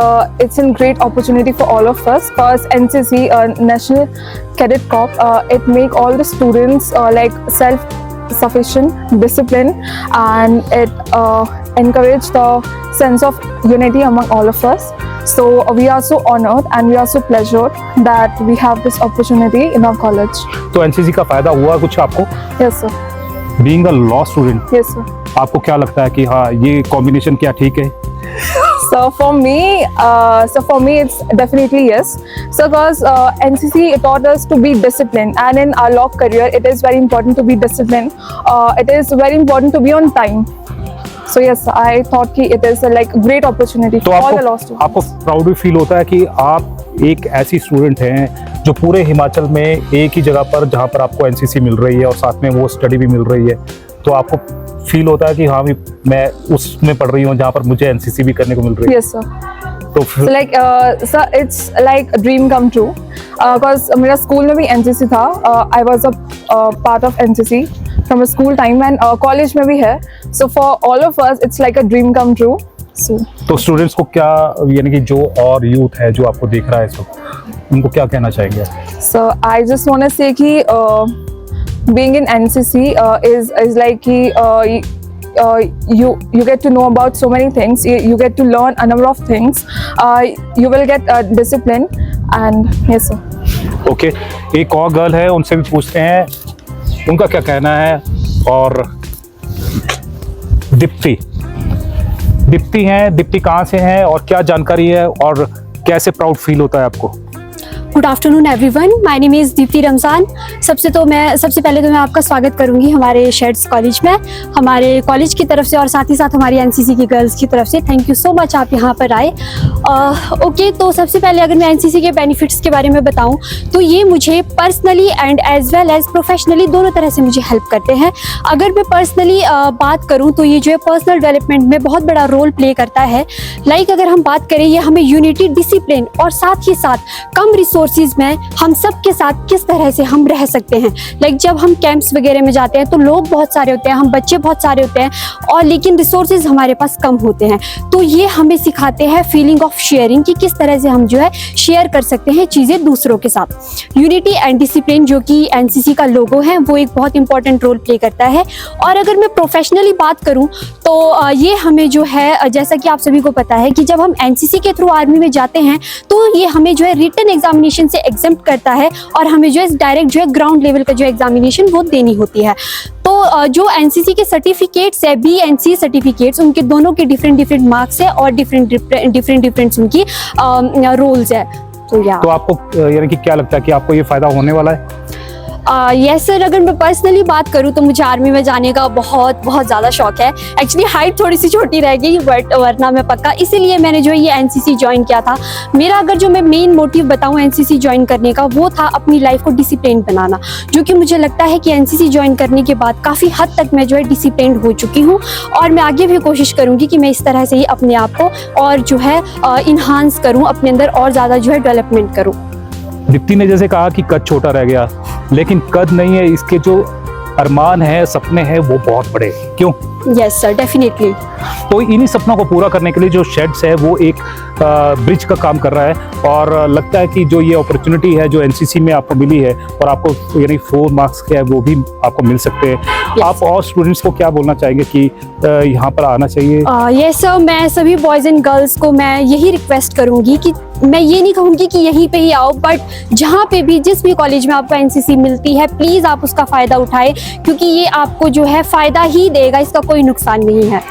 [SPEAKER 3] it's a great opportunity for all of us because NCC, National Cadet Corps, it make all the students like self-sufficient, disciplined, and it encourage the sense of unity among all of us. So we are so honored and we are so pleasured that we have this opportunity in our college.
[SPEAKER 1] तो NCC का फायदा हुआ कुछ आपको?
[SPEAKER 3] Yes sir.
[SPEAKER 1] Being a law student,
[SPEAKER 3] Yes sir.
[SPEAKER 1] आपको क्या लगता है कि हाँ ये कॉम्बिनेशन क्या ठीक है?
[SPEAKER 3] So for me, it's definitely yes. So because NCC taught us to be disciplined, and in our law career, it is very important to be disciplined. It is very important to be on time. So yes, I thought कि it is like a great opportunity
[SPEAKER 1] तो
[SPEAKER 3] for all the law
[SPEAKER 1] आपको
[SPEAKER 3] students.
[SPEAKER 1] Proud भी feel होता है कि आप एक ऐसी स्टूडेंट हैं जो पूरे हिमाचल में एक ही जगह पर, जहाँ पर आपको एनसीसी मिल रही है और साथ में वो स्टडी भी मिल रही है, तो आपको फील होता है कि हाँ मैं उसमें पढ़ रही हूँ जहाँ पर मुझे एनसीसी भी करने को मिल रही है?
[SPEAKER 3] Yes sir.
[SPEAKER 1] तो
[SPEAKER 3] So like sir, it's like a dream come true. Because मेरा स्कूल में भी NCC था. I was a part of NCC from a school time and college में भी है. So for all of us, it's like a dream come true. So
[SPEAKER 1] तो students को क्या, यानी कि जो और यूथ है जो आपको देख रहा है इस वक्त, उनको क्या कहना चाहेंगे?
[SPEAKER 3] So I just want to say कि being in NCC is like कि you get to know about so many things. You get to learn a number of things. You will get discipline, and yes sir.
[SPEAKER 1] Okay, एक और girl है, उनसे भी पूछते हैं उनका क्या कहना है। और दीप्ति हैं, दीप्ति कहाँ से हैं और क्या जानकारी है और कैसे प्राउड फील होता है आपको?
[SPEAKER 10] Good afternoon everyone, my name is Deepti Ramzan. सबसे पहले तो मैं आपका स्वागत करूंगी हमारे शेड्स कॉलेज में, हमारे कॉलेज की तरफ से और साथ ही साथ हमारी एनसीसी की गर्ल्स की तरफ से। थैंक यू सो मच आप यहाँ पर आए। ओके, तो सबसे पहले अगर मैं एनसीसी के बेनिफिट्स के बारे में बताऊं तो ये मुझे personally and as well as professionally दोनों तरह से मुझे हेल्प करते हैं। अगर मैं पर्सनली बात करूँ तो ये जो है पर्सनल डेवलपमेंट में बहुत बड़ा रोल प्ले करता है। लाइक अगर हम बात करें, ये हमें यूनिटी, डिसिप्लिन और साथ ही साथ कम रिसोर्सेज में हम सब के साथ किस तरह से हम रह सकते हैं। लाइक जब हम कैंप्स वगैरह में जाते हैं तो लोग बहुत सारे होते हैं, हम बच्चे बहुत सारे होते हैं और लेकिन रिसोर्सेज हमारे पास कम होते हैं। तो ये हमें सिखाते हैं फीलिंग ऑफ शेयरिंग कि किस तरह से हम जो है शेयर कर सकते हैं चीज़ें दूसरों के साथ। यूनिटी एंड डिसिप्लिन जो कि एनसीसी का लोगो है वो एक बहुत इंपॉर्टेंट रोल प्ले करता है। और अगर मैं प्रोफेशनली बात करूं तो ये हमें जो है, जैसा कि आप सभी को पता है कि जब हम एनसीसी के थ्रू आर्मी में जाते हैं तो ये हमें जो है रिटन एग्जामिनेशन से एग्जम्प्ट करता है और हमें जो है डायरेक्ट जो है ग्राउंड लेवल का जो एग्जामिनेशन वो देनी होती है। तो जो एनसीसी के सर्टिफिकेट्स है, बीएनसी सर्टिफिकेट्स, उनके दोनों के डिफरेंट मार्क्स है और डिफरेंट उनकी रोल्स है।
[SPEAKER 1] तो आपको यानी कि क्या लगता है कि आपको ये फायदा होने वाला है?
[SPEAKER 10] यस सर, अगर मैं पर्सनली बात करूँ तो मुझे आर्मी में जाने का बहुत ज़्यादा शौक है। एक्चुअली हाइट थोड़ी सी छोटी रह गई बट वरना मैं पक्का, इसीलिए मैंने जो ये एनसीसी ज्वाइन किया था। मेरा अगर जो मैं मेन मोटिव बताऊँ एनसीसी ज्वाइन करने का, वो था अपनी लाइफ को डिसिप्लिन बनाना, जो कि मुझे लगता है कि एनसीसी ज्वाइन करने के बाद काफ़ी हद तक मैं जो है डिसिप्लिन हो चुकी हूँ और मैं आगे भी कोशिश करूँगी कि मैं इस तरह से ही अपने आप को और जो है इन्हांस करूँ, अपने अंदर और ज़्यादा जो है डेवलपमेंट करूँ।
[SPEAKER 1] दीप्ति ने जैसे कहा कि कद छोटा रह गया, लेकिन कद नहीं है, इसके जो अरमान है, सपने हैं वो बहुत बड़े। क्यों?
[SPEAKER 10] Yes sir, definitely.
[SPEAKER 1] तो इन्हीं सपनों को पूरा करने के लिए जो शेड्स है वो एक ब्रिज का काम कर रहा है और लगता है कि जो ये अपॉर्चुनिटी है जो एनसीसी में आपको मिली है और आपको यानी 4 मार्क्स के है वो भी आपको मिल सकते हैं। आप और स्टूडेंट्स को क्या बोलना चाहेंगे कि यहाँ पर आना चाहिए?
[SPEAKER 10] यस सर, मैं सभी बॉयज़ एंड गर्ल्स को मैं यही रिक्वेस्ट करूँगी कि मैं ये नहीं कहूँगी कि यहीं पे ही आओ, बट जहाँ पे भी जिस भी कॉलेज में आपको एनसीसी मिलती है प्लीज़ आप उसका फ़ायदा उठाएं, क्योंकि ये आपको जो है फ़ायदा ही देगा, इसका कोई नुकसान नहीं है।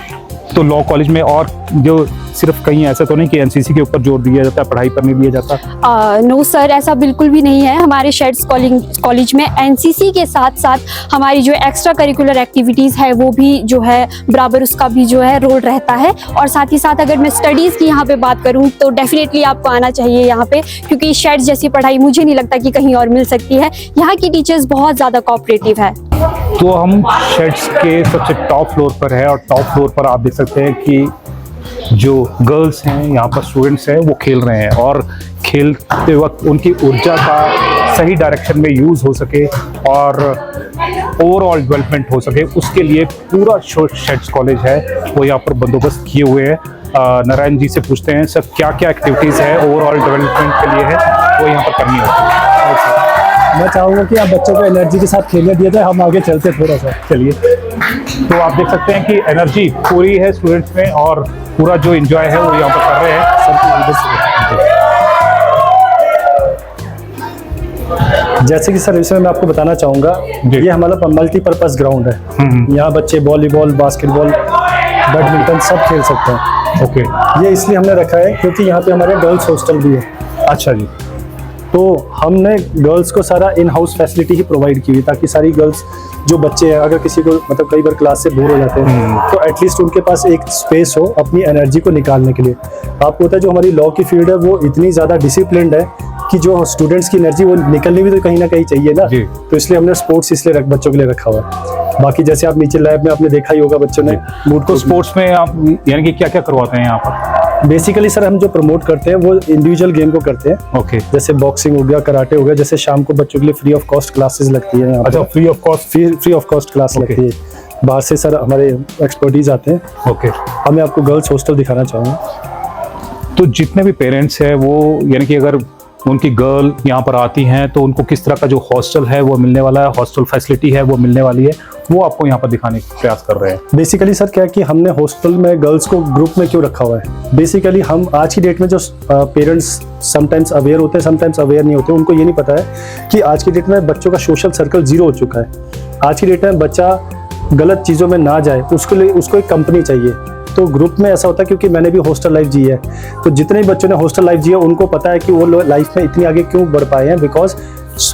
[SPEAKER 1] तो लॉ कॉलेज में और जो सिर्फ कहीं ऐसा तो नहीं कि एनसीसी के ऊपर जोर दिया जाता है, पढ़ाई पर नहीं दिया जाता?
[SPEAKER 10] नो सर, ऐसा बिल्कुल भी नहीं है। हमारे शेड्स कॉलेज में एनसीसी के साथ साथ हमारी जो एक्स्ट्रा करिकुलर एक्टिविटीज़ है वो भी जो है बराबर उसका भी जो है रोल रहता है। और साथ ही साथ अगर मैं स्टडीज़ की यहाँ पे बात करूँ तो डेफिनेटली आपको आना चाहिए यहाँ पे, क्योंकि शेड्स जैसी पढ़ाई मुझे नहीं लगता कि कहीं और मिल सकती है। यहाँ की टीचर्स बहुत ज़्यादा कोऑपरेटिव है।
[SPEAKER 1] तो हम शेड्स के सबसे टॉप फ्लोर पर है और टॉप फ्लोर पर आप देख सकते हैं कि जो गर्ल्स हैं यहाँ पर, स्टूडेंट्स हैं, वो खेल रहे हैं और खेलते वक्त उनकी ऊर्जा का सही डायरेक्शन में यूज़ हो सके और ओवरऑल डेवलपमेंट हो सके, उसके लिए पूरा शेड्स कॉलेज है वो यहाँ पर बंदोबस्त किए हुए हैं। नारायण जी से पूछते हैं सर क्या क्या एक्टिविटीज़ है ओवरऑल डेवलपमेंट के लिए है वो यहाँ पर करनी होती है?
[SPEAKER 8] मैं चाहूँगा कि आप बच्चों को एनर्जी के साथ खेलने दिए थे, हम आगे चलते थोड़ा सा।
[SPEAKER 1] चलिए, तो आप देख सकते हैं कि एनर्जी पूरी है स्टूडेंट्स में और पूरा जो एंजॉय है वो यहाँ पर कर रहे हैं।
[SPEAKER 8] जैसे कि सर इसमें मैं आपको बताना चाहूँगा, ये हमारा मल्टीपर्पज़ ग्राउंड है। यहाँ बच्चे वॉलीबॉल, बास्केटबॉल, बैडमिंटन सब खेल सकते हैं।
[SPEAKER 1] ओके,
[SPEAKER 8] ये इसलिए हमने रखा है क्योंकि यहाँ पे हमारे गर्ल्स हॉस्टल भी है।
[SPEAKER 1] अच्छा जी।
[SPEAKER 8] तो हमने गर्ल्स को सारा in house facility he provide की हुई, ताकि सारी गर्ल्स जो बच्चे हैं, अगर किसी को मतलब कई बार क्लास से बोर हो जाते हैं तो एटलीस्ट उनके पास एक स्पेस हो अपनी एनर्जी को निकालने के लिए। आपको पता है जो हमारी लॉ की फील्ड है वो इतनी ज़्यादा डिसिप्लिन्ड है कि जो स्टूडेंट्स की एनर्जी वो निकलनी भी तो कहीं ना कहीं चाहिए ना, तो इसलिए हमने स्पोर्ट्स इसलिए बच्चों के लिए रखा हुआ है। बाकी जैसे आप नीचे लैब में आपने देखा ही होगा बच्चों ने मूड को।
[SPEAKER 1] स्पोर्ट्स में आप यानी कि क्या क्या करवाते हैं यहाँ पर?
[SPEAKER 8] बेसिकली सर हम जो प्रमोट करते हैं वो इंडिविजुअल गेम को करते हैं।
[SPEAKER 1] ओके,
[SPEAKER 8] जैसे बॉक्सिंग हो गया, कराटे हो गया। जैसे शाम को बच्चों के लिए फ्री ऑफ कॉस्ट क्लासेस लगती है।
[SPEAKER 1] अच्छा, फ्री ऑफ कॉस्ट
[SPEAKER 8] क्लास लगती है। बाहर से सर हमारे एक्सपर्टीज आते हैं।
[SPEAKER 1] ओके,
[SPEAKER 8] हमें आपको गर्ल्स हॉस्टल दिखाना चाहूँगा।
[SPEAKER 1] तो जितने भी पेरेंट्स हैं वो यानी कि अगर उनकी गर्ल यहाँ पर आती हैं तो उनको किस तरह का जो हॉस्टल है वो मिलने वाला है, हॉस्टल फैसिलिटी है वो मिलने वाली है, वो आपको यहाँ पर दिखाने का प्रयास कर रहे हैं।
[SPEAKER 8] बेसिकली सर क्या है कि हमने हॉस्टल में गर्ल्स को ग्रुप में क्यों रखा हुआ है, बेसिकली हम आज की डेट में जो पेरेंट्स समटाइम्स अवेयर होते हैं, समटाइम्स अवेयर नहीं होते, उनको ये नहीं पता है कि आज की डेट में बच्चों का सोशल सर्कल जीरो हो चुका है। आज की डेट में बच्चा गलत चीज़ों में ना जाए, उसके लिए उसको एक कंपनी चाहिए। तो ग्रुप में ऐसा होता है, क्योंकि मैंने भी हॉस्टल लाइफ जी है, तो जितने भी बच्चों ने हॉस्टल लाइफ जी है उनको पता है कि वो लाइफ में इतनी आगे क्यों बढ़ पाए हैं, बिकॉज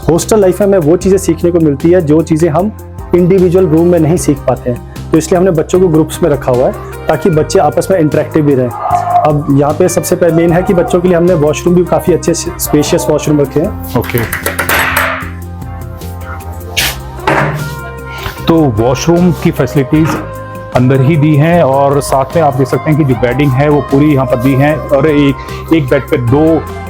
[SPEAKER 8] हॉस्टल लाइफ में हमें वो चीज़ें सीखने को मिलती है जो चीज़ें हम इंडिविजुअल रूम में नहीं सीख पाते हैं। तो इसलिए हमने बच्चों को ग्रुप्स में रखा हुआ है ताकि बच्चे आपस में इंटरेक्टिव भी रहें। अब यहाँ पे सबसे मेन है कि बच्चों के लिए हमने वॉशरूम भी काफ़ी अच्छे स्पेशियस वॉशरूम रखे हैं।
[SPEAKER 1] ओके, तो वॉशरूम की फैसिलिटीज अंदर ही दी हैं और साथ में आप देख सकते हैं कि जो बेडिंग है वो पूरी यहाँ पर दी है और एक बेड पे दो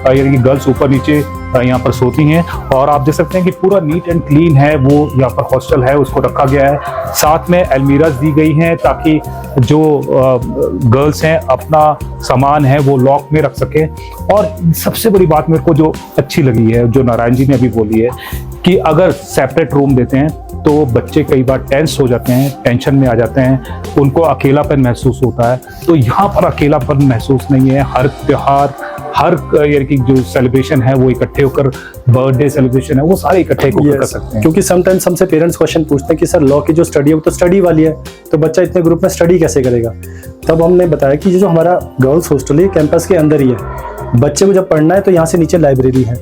[SPEAKER 1] यानी कि गर्ल्स ऊपर नीचे यहाँ पर सोती हैं और आप देख सकते हैं कि पूरा नीट एंड क्लीन है वो यहाँ पर हॉस्टल है उसको रखा गया है। साथ में अलमीराज दी गई हैं ताकि जो गर्ल्स हैं अपना सामान है वो लॉक में रख सकें। और सबसे बड़ी बात मेरे को जो अच्छी लगी है, जो नारायण जी ने अभी बोली है कि अगर सेपरेट रूम देते हैं तो बच्चे कई बार टेंस हो जाते हैं, टेंशन में आ जाते हैं, उनको अकेलापन महसूस होता है। तो यहाँ पर अकेलापन महसूस नहीं है। हर त्योहार, हर ईयर की जो सेलिब्रेशन है वो इकट्ठे होकर, बर्थडे सेलिब्रेशन है वो सारे इकट्ठे होकर कर सकते हैं।
[SPEAKER 8] क्योंकि समटाइम्स हमसे पेरेंट्स क्वेश्चन पूछते हैं कि सर लॉ की जो स्टडी है वो तो स्टडी वाली है, तो बच्चा इतने ग्रुप में स्टडी कैसे करेगा। तब हमने बताया कि ये जो हमारा गर्ल्स हॉस्टल है कैंपस के अंदर ही है। बच्चे को जब पढ़ना है तो यहाँ से नीचे लाइब्रेरी है,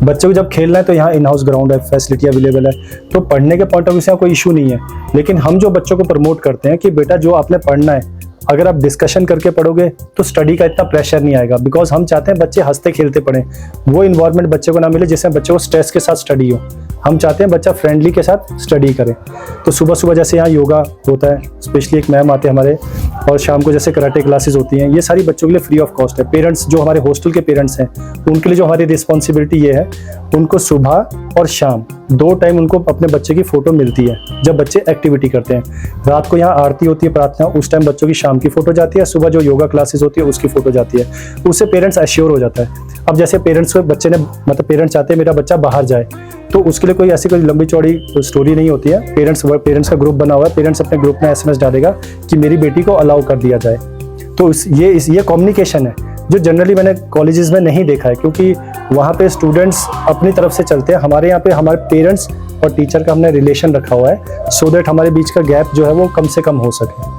[SPEAKER 8] बच्चे को जब खेलना है तो यहाँ इन हाउस ग्राउंड है, फैसिलिटी अवेलेबल है। तो पढ़ने के पॉइंट ऑफ व्यू से कोई इशू नहीं है। लेकिन हम जो बच्चों को प्रमोट करते हैं कि बेटा जो आपने पढ़ना है, अगर आप डिस्कशन करके पढ़ोगे तो स्टडी का इतना प्रेशर नहीं आएगा, बिकॉज हम चाहते हैं बच्चे हंसते खेलते पढ़ें। वो इन्वायरमेंट बच्चे को ना मिले जिसमें बच्चे को स्ट्रेस के साथ स्टडी हो। हम चाहते हैं बच्चा फ्रेंडली के साथ स्टडी करे। तो सुबह सुबह जैसे यहाँ योगा होता है, स्पेशली एक मैम आते हैं हमारे, और शाम को जैसे कराटे क्लासेस होती हैं, ये सारी बच्चों के लिए फ्री ऑफ कॉस्ट है। पेरेंट्स जो हमारे हॉस्टल के पेरेंट्स हैं उनके लिए जो हमारी रिस्पॉन्सिबिलिटी ये है, उनको सुबह और शाम 2 टाइम उनको अपने बच्चे की फ़ोटो मिलती है जब बच्चे एक्टिविटी करते हैं। रात को यहाँ आरती होती है, प्रार्थना, उस टाइम बच्चों की शाम की फ़ोटो जाती है, सुबह जो योगा क्लासेस होती है उसकी फ़ोटो जाती है। उससे पेरेंट्स एश्योर हो जाता है। अब जैसे पेरेंट्स को बच्चे ने मतलब पेरेंट्स चाहते हैं मेरा बच्चा बाहर जाए, तो उसके लिए कोई ऐसी कोई लंबी चौड़ी स्टोरी नहीं होती है। पेरेंट्स का ग्रुप बना हुआ है, पेरेंट्स अपने ग्रुप में SMS डालेगा कि मेरी बेटी को अलाउ कर दिया जाए। तो ये कम्युनिकेशन है जो जनरली मैंने कॉलेजेस में नहीं देखा है, क्योंकि वहाँ पे स्टूडेंट्स अपनी तरफ से चलते हैं। हमारे यहाँ पे हमारे पेरेंट्स और टीचर का हमने रिलेशन रखा हुआ है, सो दैट हमारे बीच का गैप जो है वो कम से कम हो सके।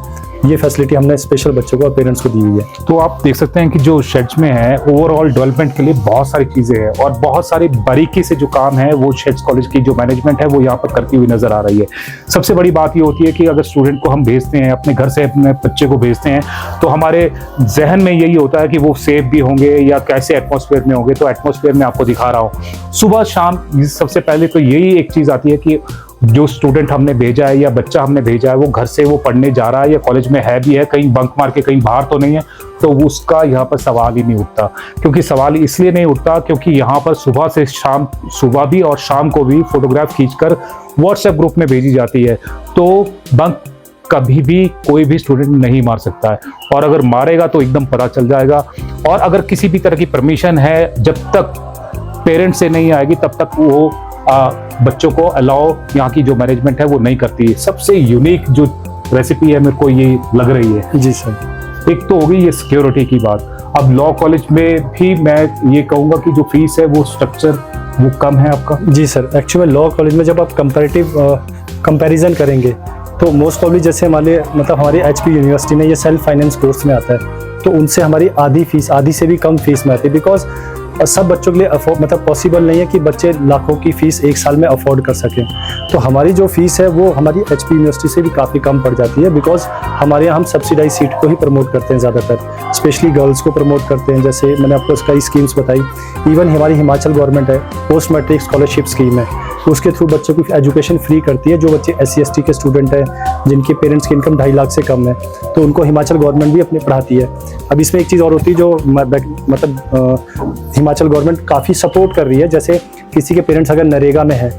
[SPEAKER 8] ये फैसिलिटी हमने स्पेशल बच्चों को और पेरेंट्स को दी हुई है।
[SPEAKER 1] तो आप देख सकते हैं कि जो शेड्स में है ओवरऑल डेवलपमेंट के लिए बहुत सारी चीज़ें हैं और बहुत सारी बारीकी से जो काम है वो शेड्स कॉलेज की जो मैनेजमेंट है वो यहाँ पर करती हुई नजर आ रही है। सबसे बड़ी बात ये होती है कि अगर स्टूडेंट को हम भेजते हैं, अपने घर से अपने बच्चे को भेजते हैं, तो हमारे जहन में यही होता है कि वो सेफ भी होंगे या कैसे एटमॉस्फेयर में होंगे। तो एटमॉस्फेयर में आपको दिखा रहा हूँ, सुबह शाम सबसे पहले तो यही एक चीज़ आती है कि जो स्टूडेंट हमने भेजा है या बच्चा हमने भेजा है वो घर से वो पढ़ने जा रहा है या कॉलेज में है भी है, कहीं बंक मार के कहीं बाहर तो नहीं है, तो उसका यहाँ पर सवाल ही नहीं उठता। क्योंकि सवाल इसलिए नहीं उठता क्योंकि यहाँ पर सुबह से शाम, सुबह भी और शाम को भी फोटोग्राफ खींचकर व्हाट्सएप ग्रुप में भेजी जाती है। तो बंक कभी भी कोई भी स्टूडेंट नहीं मार सकता है, और अगर मारेगा तो एकदम पता चल जाएगा। और अगर किसी भी तरह की परमिशन है, जब तक पेरेंट्स से नहीं आएगी तब तक वो बच्चों को अलाउ यहाँ की जो मैनेजमेंट है वो नहीं करती है। सबसे यूनिक जो रेसिपी है मेरे को ये लग रही है।
[SPEAKER 8] जी सर।
[SPEAKER 1] एक तो होगी ये सिक्योरिटी की बात। अब लॉ कॉलेज में भी मैं ये कहूँगा कि जो फीस है वो स्ट्रक्चर वो कम है आपका।
[SPEAKER 8] जी सर, एक्चुअली लॉ कॉलेज में जब आप कंपैरिजन करेंगे तो मोस्ट प्रॉब्ली जैसे हमारी HP यूनिवर्सिटी में ये सेल्फ फाइनेंस कोर्स में आता है, तो उनसे हमारी आधी से भी कम फीस में आती है। बिकॉज सब बच्चों के लिए पॉसिबल नहीं है कि बच्चे लाखों की फीस एक साल में अफोर्ड कर सकें। तो हमारी जो फीस है वो हमारी HP यूनिवर्सिटी से भी काफ़ी कम पड़ जाती है। बिकॉज हमारे यहाँ हम सब्सिडाइज सीट को ही प्रमोट करते हैं ज़्यादातर, स्पेशली गर्ल्स को प्रमोट करते हैं। जैसे मैंने आपको कई स्कीम्स बताई। इवन हमारी हिमाचल गवर्नमेंट है, पोस्ट मैट्रिक स्कॉलरशिप स्कीम है, उसके थ्रू बच्चों की एजुकेशन फ्री करती है। जो बच्चे SC/ST के स्टूडेंट हैं जिनके पेरेंट्स की इनकम 2.5 लाख से कम है, तो उनको हिमाचल गवर्नमेंट भी अपने पढ़ाती है। अब इसमें एक चीज़ और होती है जो हिमाचल गवर्नमेंट काफ़ी सपोर्ट कर रही है। जैसे किसी के पेरेंट्स अगर नरेगा में है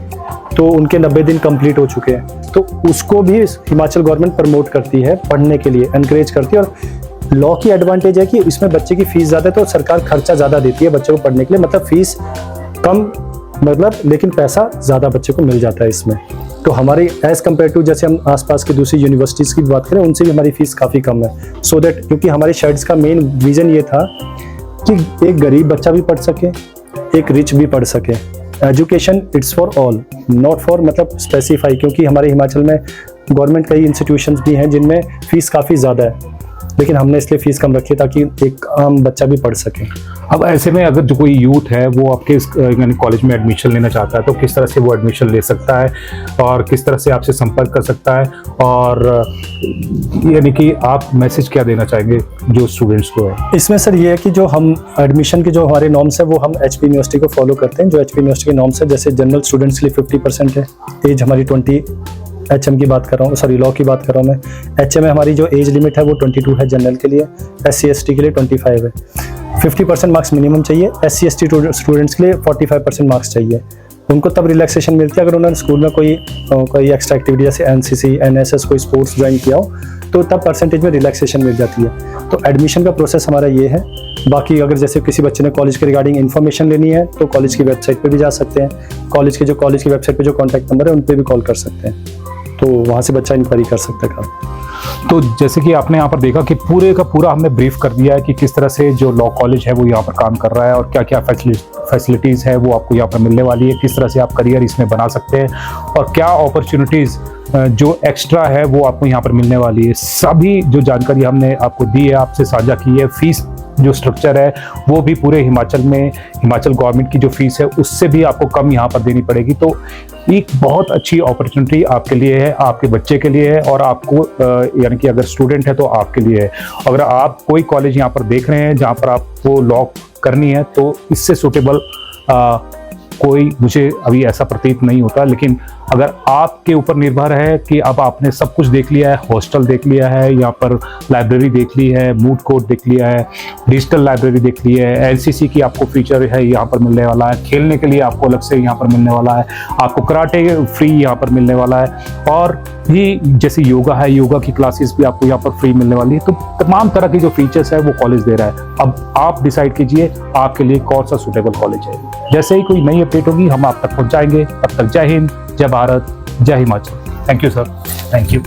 [SPEAKER 8] तो उनके 90 दिन कंप्लीट हो चुके हैं, तो उसको भी हिमाचल गवर्नमेंट प्रमोट करती है पढ़ने के लिए, एनकरेज करती है। और लॉ की एडवांटेज है कि इसमें बच्चे की फीस ज़्यादा है तो सरकार खर्चा ज़्यादा देती है बच्चे को पढ़ने के लिए, मतलब फीस कम, मतलब लेकिन पैसा ज़्यादा बच्चे को मिल जाता है इसमें। तो हमारी एज़ कम्पेयर टू जैसे हम आसपास की दूसरी यूनिवर्सिटीज़ की बात करें, उनसे भी हमारी फ़ीस काफ़ी कम है। सो दैट, क्योंकि हमारे शेड्स का मेन विज़न ये था कि एक गरीब बच्चा भी पढ़ सके, एक रिच भी पढ़ सके। Education it's for all, not for मतलब स्पेसिफाई, क्योंकि हमारे हिमाचल में गवर्नमेंट कई इंस्टीट्यूशंस भी हैं जिनमें फ़ीस काफ़ी ज़्यादा है, लेकिन हमने इसलिए फ़ीस कम रखी ताकि एक आम बच्चा भी पढ़ सके।
[SPEAKER 1] अब ऐसे में अगर जो कोई यूथ है वो आपके यानी कॉलेज में एडमिशन लेना चाहता है तो किस तरह से वो एडमिशन ले सकता है और किस तरह से आपसे संपर्क कर सकता है, और यानी कि आप मैसेज क्या देना चाहेंगे जो स्टूडेंट्स को है?
[SPEAKER 8] इसमें सर ये है कि जो हम एडमिशन के जो हमारे नॉर्म्स है वो हम एचपी यूनिवर्सिटी को फॉलो करते हैं। जो एचपी यूनिवर्सिटी के नॉर्म्स है, जैसे जनरल स्टूडेंट्स के लिए 50% है, एज हमारी 20, एचएम की बात कर रहा हूँ, सॉरी लॉ की बात कर रहा हूँ मैं। एचएम में हमारी जो एज लिमिट है वो 22 है जनरल के लिए, SC ST के लिए 25 है। 50% मार्क्स मिनिमम चाहिए। SC ST स्टूडेंट्स के लिए 45% मार्क्स चाहिए। उनको तब रिलैक्सेशन मिलती है अगर उन्होंने स्कूल में कोई एक्स्ट्रा एक्टिविटी जैसे NCC NSS कोई स्पोर्ट्स ज्वाइन किया हो, तो तब परसेंटेज में रिलैक्सेशन मिल जाती है। तो एडमिशन का प्रोसेस हमारा ये है। बाकी अगर जैसे किसी बच्चे ने कॉलेज के रिगार्डिंग इन्फॉर्मेशन लेनी है तो कॉलेज की वेबसाइट पे भी जा सकते हैं। कॉलेज की वेबसाइट पे जो कॉन्टैक्ट नंबर है उन पर भी कॉल कर सकते हैं, तो वहाँ से बच्चा इंक्वायरी कर सकता है।
[SPEAKER 1] तो जैसे कि आपने यहाँ पर देखा कि पूरे का पूरा हमने ब्रीफ कर दिया है कि किस तरह से जो लॉ कॉलेज है वो यहाँ पर काम कर रहा है और क्या क्या फैसिलिटीज़ है वो आपको यहाँ पर मिलने वाली है, किस तरह से आप करियर इसमें बना सकते हैं और क्या अपॉर्चुनिटीज़ जो एक्स्ट्रा है वो आपको यहाँ पर मिलने वाली है। सभी जो जानकारी हमने आपको दी है, आपसे साझा की है। फीस जो स्ट्रक्चर है वो भी पूरे हिमाचल में, हिमाचल गवर्नमेंट की जो फीस है उससे भी आपको कम यहाँ पर देनी पड़ेगी। तो एक बहुत अच्छी अपॉर्चुनिटी आपके लिए है, आपके बच्चे के लिए है और आपको यानी कि अगर स्टूडेंट है तो आपके लिए है। अगर आप कोई कॉलेज यहाँ पर देख रहे हैं जहाँ पर आपको लॉ करनी है तो इससे सूटेबल कोई मुझे अभी ऐसा प्रतीत नहीं होता, लेकिन अगर आपके ऊपर निर्भर है कि अब आपने सब कुछ देख लिया है, हॉस्टल देख लिया है, यहाँ पर लाइब्रेरी देख ली है, मूड कोर्ट देख लिया है, डिजिटल लाइब्रेरी देख ली है, NCC की आपको फीचर है यहाँ पर मिलने वाला है, खेलने के लिए आपको अलग से यहाँ पर मिलने वाला है, आपको कराटे फ्री यहाँ पर मिलने वाला है, और भी जैसे योगा है, योगा की क्लासेस भी आपको यहाँ पर फ्री मिलने वाली है। तो तमाम तरह की जो फीचर्स है वो कॉलेज दे रहा है। अब आप डिसाइड कीजिए आपके लिए कौन सा सूटेबल कॉलेज है। जैसे ही कोई नई अपडेट होगी हम आप तक पहुँचाएंगे। तब तक जय हिंद, जय भारत, जय Himachal. Thank you sir.
[SPEAKER 8] Thank you.